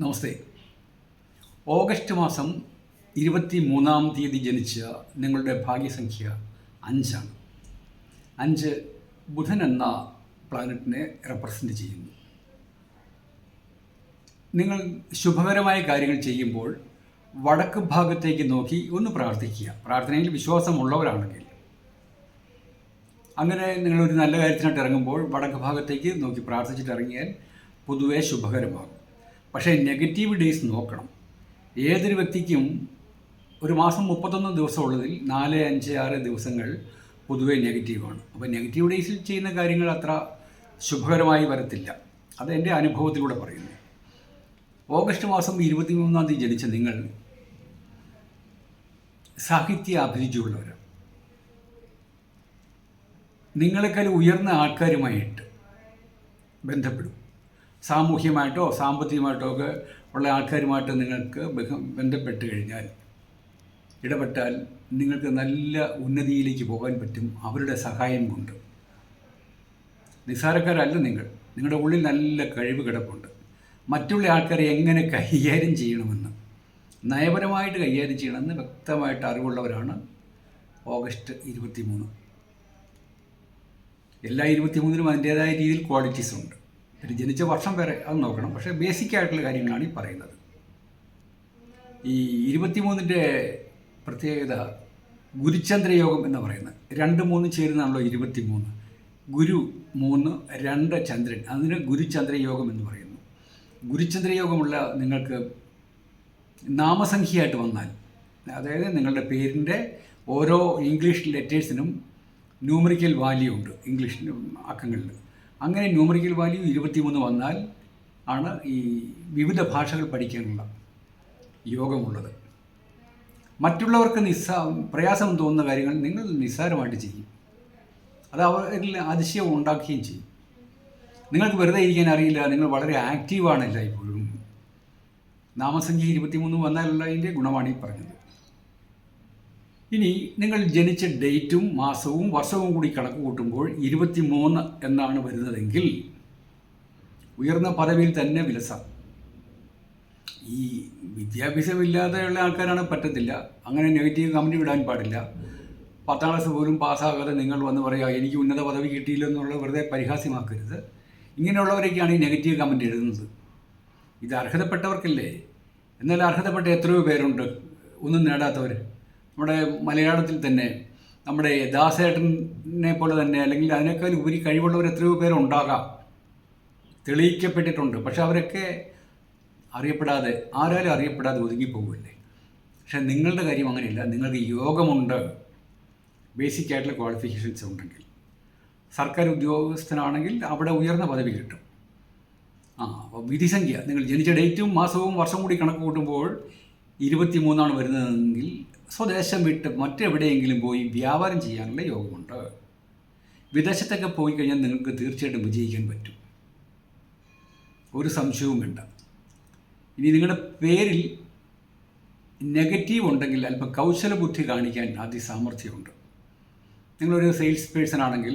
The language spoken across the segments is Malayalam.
നമസ്തേ. ഓഗസ്റ്റ് മാസം 23-ാം തീയതി ജനിച്ച നിങ്ങളുടെ ഭാഗ്യസംഖ്യ 5 ആണ്. 5 ബുധൻ എന്ന പ്ലാനറ്റിനെ റെപ്രസെൻ്റ് ചെയ്യുന്നു. നിങ്ങൾ ശുഭകരമായ കാര്യങ്ങൾ ചെയ്യുമ്പോൾ വടക്ക് ഭാഗത്തേക്ക് നോക്കി ഒന്ന് പ്രാർത്ഥിക്കുക. പ്രാർത്ഥനയിൽ വിശ്വാസമുള്ളവരാണെങ്കിൽ അങ്ങനെ നിങ്ങളൊരു നല്ല കാര്യത്തിനായിട്ട് ഇറങ്ങുമ്പോൾ വടക്ക് ഭാഗത്തേക്ക് നോക്കി പ്രാർത്ഥിച്ചിട്ട് ഇറങ്ങിയാൽ പൊതുവേ ശുഭകരമാകും. പക്ഷേ നെഗറ്റീവ് ഡേയ്സ് നോക്കണം. ഏതൊരു വ്യക്തിക്കും ഒരു മാസം 31 ദിവസമുള്ളതിൽ 4, 5, 6 ദിവസങ്ങൾ പൊതുവെ നെഗറ്റീവാണ്. അപ്പോൾ നെഗറ്റീവ് ഡേയ്സിൽ ചെയ്യുന്ന കാര്യങ്ങൾ അത്ര ശുഭകരമായി വരത്തില്ല. അത് എൻ്റെ അനുഭവത്തിലൂടെ പറയുന്നു. ഓഗസ്റ്റ് മാസം 23-ാം തീയതി ജനിച്ച നിങ്ങൾ സാഹിത്യ അഭിരുചിയുള്ളവരാണ്. നിങ്ങളെക്കാൾ ഉയർന്ന ആൾക്കാരുമായിട്ട് ബന്ധപ്പെടും. സാമൂഹ്യമായിട്ടോ സാമ്പത്തികമായിട്ടോ ഒക്കെ ഉള്ള ആൾക്കാരുമായിട്ട് നിങ്ങൾക്ക് ബന്ധപ്പെട്ട് കഴിഞ്ഞാൽ, ഇടപെട്ടാൽ നിങ്ങൾക്ക് നല്ല ഉന്നതിയിലേക്ക് പോകാൻ പറ്റും അവരുടെ സഹായം കൊണ്ട്. നിസ്സാരക്കാരല്ല നിങ്ങൾ. നിങ്ങളുടെ ഉള്ളിൽ നല്ല കഴിവ് കിടപ്പുണ്ട്. മറ്റുള്ള ആൾക്കാരെ എങ്ങനെ കൈകാര്യം ചെയ്യണമെന്ന്, നയപരമായിട്ട് കൈകാര്യം ചെയ്യണമെന്ന് വ്യക്തമായിട്ട് അറിവുള്ളവരാണ് ഓഗസ്റ്റ് 23. എല്ലാ 23-നും അതിൻ്റേതായ രീതിയിൽ ക്വാളിറ്റീസ് ഉണ്ട്. പിന്നെ ജനിച്ച വർഷം വരെ അത് നോക്കണം. പക്ഷേ ബേസിക് ആയിട്ടുള്ള കാര്യങ്ങളാണ് ഈ പറയുന്നത്. ഈ 23-ൻ്റെ പ്രത്യേകത ഗുരുചന്ദ്രയോഗം എന്ന് പറയുന്നത്. 2, 3 ചേരുന്നതാണല്ലോ 23. ഗുരു 3, 2 ചന്ദ്രൻ, അതിന് ഗുരുചന്ദ്രയോഗം എന്ന് പറയുന്നു. ഗുരുചന്ദ്രയോഗമുള്ള നിങ്ങൾക്ക് നാമസംഖ്യയായിട്ട് വന്നാൽ, അതായത് നിങ്ങളുടെ പേരിൻ്റെ ഓരോ ഇംഗ്ലീഷ് ലെറ്റേഴ്സിനും ന്യൂമറിക്കൽ വാല്യൂ ഉണ്ട് ഇംഗ്ലീഷ് അക്കങ്ങളിൽ. അങ്ങനെ ന്യൂമറിക്കൽ വാല്യൂ 23 വന്നാൽ ആണ് ഈ വിവിധ ഭാഷകൾ പഠിക്കാനുള്ള യോഗമുള്ളത്. മറ്റുള്ളവർക്ക് പ്രയാസം തോന്നുന്ന കാര്യങ്ങൾ നിങ്ങൾ നിസ്സാരമായിട്ട് ചെയ്യും. അത് അവരിൽ അതിശയം ഉണ്ടാക്കുകയും ചെയ്യും. നിങ്ങൾക്ക് വെറുതെ ഇരിക്കാൻ അറിയില്ല, നിങ്ങൾ വളരെ ആക്റ്റീവാണ് എല്ലായ്പ്പോഴും. നാമസംഖ്യ 23 വന്നാലുള്ളതിൻ്റെ ഗുണമാണ് ഈ പറഞ്ഞത്. ഇനി നിങ്ങൾ ജനിച്ച ഡേറ്റും മാസവും വർഷവും കൂടി കണക്ക് കൂട്ടുമ്പോൾ 23 എന്നാണ് വരുന്നതെങ്കിൽ ഉയർന്ന പദവിയിൽ തന്നെ വിലസാം. ഈ വിദ്യാഭ്യാസമില്ലാതെയുള്ള ആൾക്കാരാണ് പറ്റത്തില്ല. അങ്ങനെ നെഗറ്റീവ് കമൻറ്റ് വിടാൻ പാടില്ല. 10ാം ക്ലാസ് പോലും പാസ്സാകാതെ നിങ്ങൾ വന്ന് പറയുക എനിക്ക് ഉന്നത പദവി കിട്ടിയില്ലെന്നുള്ള വെറുതെ പരിഹാസ്യമാക്കരുത്. ഇങ്ങനെയുള്ളവരൊക്കെയാണ് ഈ നെഗറ്റീവ് കമൻറ്റ് എഴുതുന്നത്. ഇത് അർഹതപ്പെട്ടവർക്കല്ലേ. എന്നാൽ അർഹതപ്പെട്ട എത്രയോ പേരുണ്ട് ഒന്നും നേടാത്തവർ. നമ്മുടെ മലയാളത്തിൽ തന്നെ നമ്മുടെ ദാസേട്ടനെ പോലെ തന്നെ, അല്ലെങ്കിൽ അതിനേക്കാൾ ഉപരി കഴിവുള്ളവർ എത്രയോ പേരുണ്ടാകാം, തെളിയിക്കപ്പെട്ടിട്ടുണ്ട്. പക്ഷെ അവരൊക്കെ അറിയപ്പെടാതെ, ആരാലും അറിയപ്പെടാതെ ഒതുങ്ങിപ്പോകുമല്ലേ. പക്ഷെ നിങ്ങളുടെ കാര്യം അങ്ങനെയില്ല. നിങ്ങൾക്ക് യോഗമുണ്ട്, ബേസിക് ആയിട്ടുള്ള ക്വാളിഫിക്കേഷൻസ് ഉണ്ടെങ്കിൽ. സർക്കാർ ഉദ്യോഗസ്ഥനാണെങ്കിൽ അവിടെ ഉയർന്ന പദവി കിട്ടും. അപ്പോൾ വിധിസംഖ്യ, നിങ്ങൾ ജനിച്ച ഡേറ്റും മാസവും വർഷം കൂടി കണക്ക് കൂട്ടുമ്പോൾ 23 വരുന്നതെങ്കിൽ സ്വദേശം വിട്ട് മറ്റെവിടെയെങ്കിലും പോയി വ്യാപാരം ചെയ്യാനുള്ള യോഗമുണ്ട്. വിദേശത്തൊക്കെ പോയി കഴിഞ്ഞാൽ നിങ്ങൾക്ക് തീർച്ചയായിട്ടും വിജയിക്കാൻ പറ്റും, ഒരു സംശയവും വേണ്ട. ഇനി നിങ്ങളുടെ പേരിൽ നെഗറ്റീവ് ഉണ്ടെങ്കിൽ അല്പം കൗശല ബുദ്ധി കാണിക്കാൻ അതിസാമർഥ്യമുണ്ട്. നിങ്ങളൊരു സെയിൽസ് പേഴ്സൺ ആണെങ്കിൽ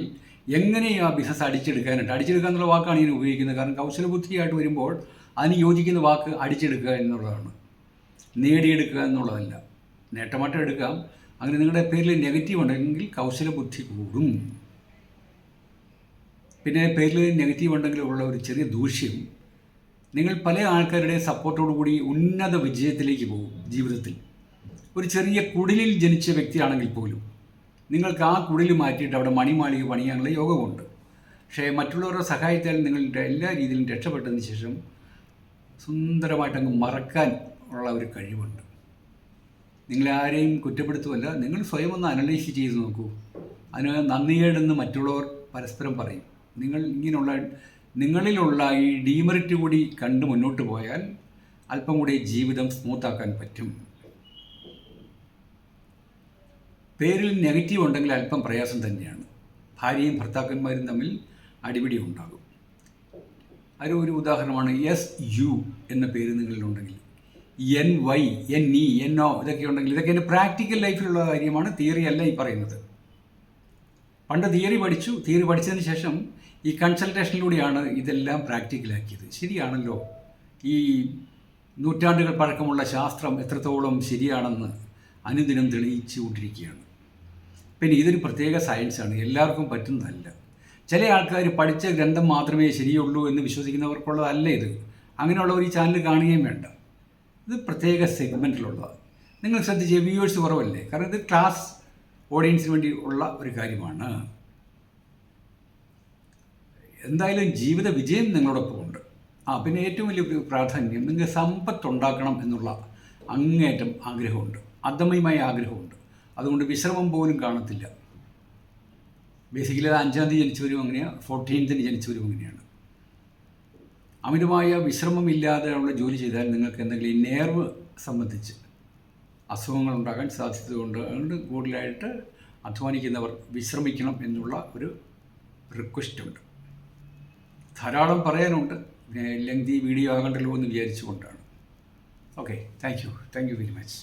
എങ്ങനെ ആ ബിസിനസ് അടിച്ചെടുക്കുക എന്നുള്ള വാക്കാണ് ഇതിന് ഉപയോഗിക്കുന്നത്. കാരണം കൗശല ബുദ്ധിയായിട്ട് വരുമ്പോൾ അതിന് യോജിക്കുന്ന വാക്ക് അടിച്ചെടുക്കുക എന്നുള്ളതാണ്, നേടിയെടുക്കുക എന്നുള്ളതല്ല. നേട്ടമാറ്റം എടുക്കാം. അങ്ങനെ നിങ്ങളുടെ പേരിൽ നെഗറ്റീവ് ഉണ്ടെങ്കിൽ കൗശല ബുദ്ധി കൂടും. പിന്നെ പേരിൽ നെഗറ്റീവ് ഉണ്ടെങ്കിൽ ഉള്ള ഒരു ചെറിയ ദൂഷ്യം, നിങ്ങൾ പല ആൾക്കാരുടെ സപ്പോർട്ടോടു കൂടി ഉന്നത വിജയത്തിലേക്ക് പോകും ജീവിതത്തിൽ. ഒരു ചെറിയ കുടിലിൽ ജനിച്ച വ്യക്തിയാണെങ്കിൽ പോലും നിങ്ങൾക്ക് ആ കുടിൽ മാറ്റിയിട്ട് അവിടെ മണിമാളിക പണിയാനുള്ള യോഗമുണ്ട്. പക്ഷേ മറ്റുള്ളവരുടെ സഹായത്താൽ നിങ്ങളുടെ എല്ലാ രീതിയിലും രക്ഷപ്പെട്ടതിന് ശേഷം സുന്ദരമായിട്ടങ്ങ് മറക്കാൻ ഉള്ള ഒരു കഴിവുണ്ട്. നിങ്ങളാരെയും കുറ്റപ്പെടുത്തുമല്ല, നിങ്ങൾ സ്വയം ഒന്ന് അനലൈസ് ചെയ്ത് നോക്കൂ. അതിന് നന്ദികേടെന്ന് മറ്റുള്ളവർ പരസ്പരം പറയും. നിങ്ങളിലുള്ള ഈ ഡീമെറിറ്റ് കൂടി കണ്ട് മുന്നോട്ട് പോയാൽ അല്പം കൂടി ജീവിതം സ്മൂത്താക്കാൻ പറ്റും. പേരിൽ നെഗറ്റീവ് ഉണ്ടെങ്കിൽ അല്പം പ്രയാസം തന്നെയാണ്. ഭാര്യയും ഭർത്താക്കന്മാരും തമ്മിൽ അടിപിടി ഉണ്ടാകും. ഒരു ഉദാഹരണമാണ് SU എന്ന പേര് നിങ്ങളിലുണ്ടെങ്കിൽ, NY, NE, NO ഇതൊക്കെ ഉണ്ടെങ്കിൽ, ഇതൊക്കെ എൻ്റെ പ്രാക്ടിക്കൽ ലൈഫിലുള്ള കാര്യമാണ്, തിയറി അല്ല ഈ പറയുന്നത്. പണ്ട് തിയറി പഠിച്ചതിന് ശേഷം ഈ കൺസൾട്ടേഷനിലൂടെയാണ് ഇതെല്ലാം പ്രാക്ടിക്കലാക്കിയത്. ശരിയാണല്ലോ. ഈ നൂറ്റാണ്ടുകൾ പഴക്കമുള്ള ശാസ്ത്രം എത്രത്തോളം ശരിയാണെന്ന് അനുദിനം തെളിയിച്ചുകൊണ്ടിരിക്കുകയാണ്. പിന്നെ ഇതൊരു പ്രത്യേക സയൻസാണ്, എല്ലാവർക്കും പറ്റുന്നതല്ല. ചില ആൾക്കാർ പഠിച്ച ഗ്രന്ഥം മാത്രമേ ശരിയുള്ളൂ എന്ന് വിശ്വസിക്കുന്നവർക്കുള്ളതല്ല ഇത്. അങ്ങനെയുള്ളവർ ഈ ചാനൽ കാണുകയും വേണ്ട. ഇത് പ്രത്യേക സെഗ്മെൻറ്റിലുള്ളതാണ്. നിങ്ങൾ ശ്രദ്ധിച്ച് വ്യൂവേഴ്സ് കുറവല്ലേ, കാരണം ഇത് ക്ലാസ് ഓഡിയൻസിന് വേണ്ടി ഉള്ള ഒരു കാര്യമാണ്. എന്തായാലും ജീവിത വിജയം നിങ്ങളോടൊപ്പം ഉണ്ട്. പിന്നെ ഏറ്റവും വലിയ പ്രാധാന്യം, നിങ്ങൾക്ക് സമ്പത്തുണ്ടാക്കണം എന്നുള്ള അങ്ങേയറ്റം ആഗ്രഹമുണ്ട്, അദമ്യമായ ആഗ്രഹമുണ്ട്. അതുകൊണ്ട് വിശ്രമം പോലും കാണത്തില്ല. ബേസിക്കലി അത് 5-ാം തീയതി ജനിച്ചവരും അങ്ങനെയാണ്, 14th ജനിച്ചവരും അങ്ങനെയാണ്. അമിതമായ വിശ്രമമില്ലാതെയുള്ള ജോലി ചെയ്താൽ നിങ്ങൾക്ക് എന്തെങ്കിലും ഈ നേർവ് സംബന്ധിച്ച് അസുഖങ്ങൾ ഉണ്ടാകാൻ സാധ്യതയുണ്ട്. അതുകൊണ്ട് കൂടുതലായിട്ട് അധ്വാനിക്കുന്നവർ വിശ്രമിക്കണം എന്നുള്ള ഒരു റിക്വസ്റ്റുണ്ട്. ധാരാളം പറയാനുണ്ട്, ലെങ്തി വീഡിയോ ആകണ്ടല്ലോ എന്ന് വിചാരിച്ചുകൊണ്ടാണ്. Okay, thank you very much.